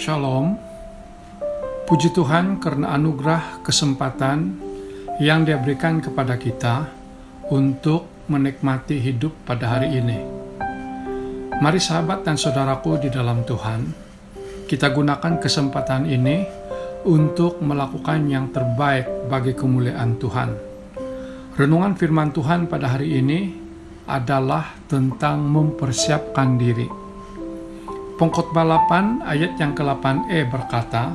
Shalom. Puji Tuhan karena anugerah kesempatan yang Dia berikan kepada kita untuk menikmati hidup pada hari ini. Mari sahabat dan saudaraku di dalam Tuhan, kita gunakan kesempatan ini untuk melakukan yang terbaik bagi kemuliaan Tuhan. Renungan firman Tuhan pada hari ini adalah tentang mempersiapkan diri. Pengkhotbah 8 ayat yang ke-8e berkata,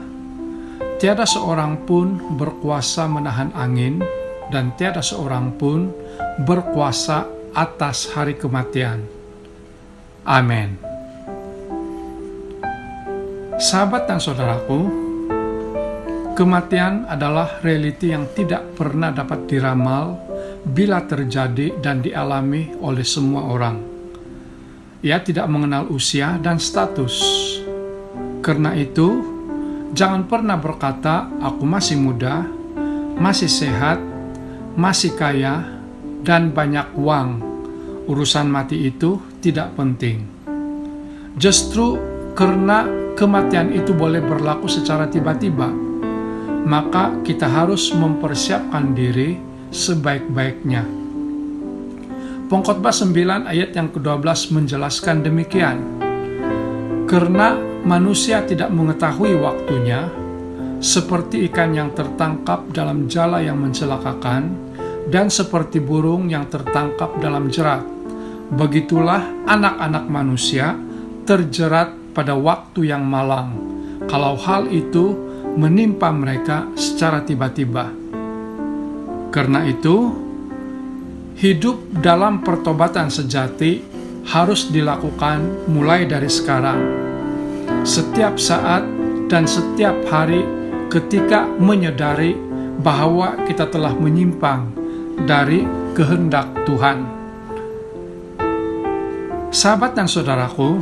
"Tiada seorang pun berkuasa menahan angin, dan tiada seorang pun berkuasa atas hari kematian." Amin. Sahabat dan saudaraku, kematian adalah realiti yang tidak pernah dapat diramal bila terjadi dan dialami oleh semua orang. Ia tidak mengenal usia dan status. Karena itu, jangan pernah berkata, "Aku masih muda, masih sehat, masih kaya, dan banyak uang. Urusan mati itu tidak penting." Justru karena kematian itu boleh berlaku secara tiba-tiba, maka kita harus mempersiapkan diri sebaik-baiknya. Pengkhotbah 9 ayat yang ke-12 menjelaskan demikian. "Karena manusia tidak mengetahui waktunya, seperti ikan yang tertangkap dalam jala yang mencelakakan, dan seperti burung yang tertangkap dalam jerat, begitulah anak-anak manusia terjerat pada waktu yang malang, kalau hal itu menimpa mereka secara tiba-tiba." Karena itu, hidup dalam pertobatan sejati harus dilakukan mulai dari sekarang. Setiap saat dan setiap hari ketika menyadari bahwa kita telah menyimpang dari kehendak Tuhan. Sahabat dan saudaraku,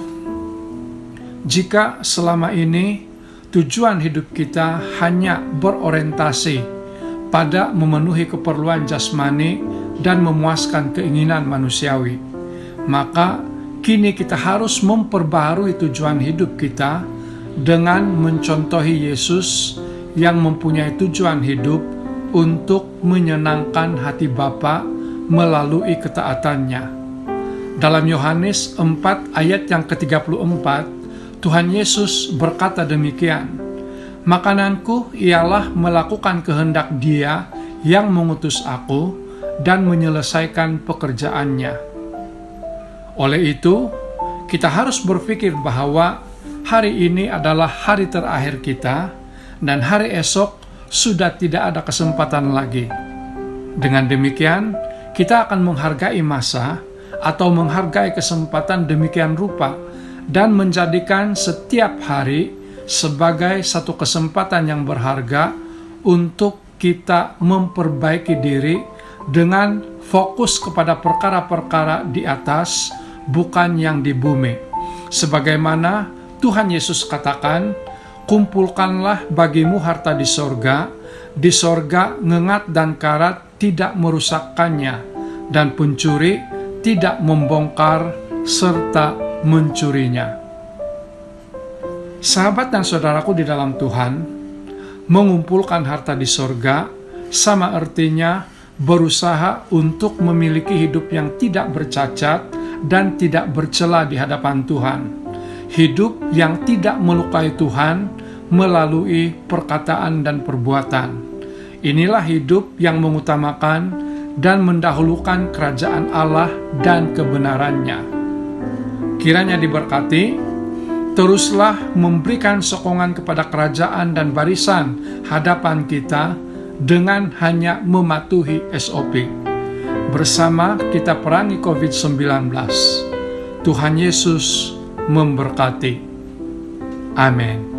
jika selama ini tujuan hidup kita hanya berorientasi pada memenuhi keperluan jasmani dan memuaskan keinginan manusiawi, maka kini kita harus memperbaharui tujuan hidup kita dengan mencontohi Yesus yang mempunyai tujuan hidup untuk menyenangkan hati Bapa melalui ketaatannya. Dalam Yohanes 4 ayat yang ke-34, Tuhan Yesus berkata demikian, "Makananku ialah melakukan kehendak Dia yang mengutus aku dan menyelesaikan pekerjaannya." Oleh itu, kita harus berpikir bahwa hari ini adalah hari terakhir kita, dan hari esok sudah tidak ada kesempatan lagi. Dengan demikian, kita akan menghargai masa atau menghargai kesempatan demikian rupa dan menjadikan setiap hari sebagai satu kesempatan yang berharga untuk kita memperbaiki diri dengan fokus kepada perkara-perkara di atas, bukan yang di bumi. Sebagaimana Tuhan Yesus katakan, "Kumpulkanlah bagimu harta di sorga ngengat dan karat tidak merusakkannya, dan pencuri tidak membongkar serta mencurinya." Sahabat dan saudaraku di dalam Tuhan, mengumpulkan harta di sorga sama artinya berusaha untuk memiliki hidup yang tidak bercacat dan tidak bercela di hadapan Tuhan. Hidup yang tidak melukai Tuhan melalui perkataan dan perbuatan. Inilah hidup yang mengutamakan dan mendahulukan kerajaan Allah dan kebenarannya. Kiranya diberkati. Teruslah memberikan sokongan kepada kerajaan dan barisan hadapan kita dengan hanya mematuhi SOP. Bersama kita perangi COVID-19. Tuhan Yesus memberkati. Amin.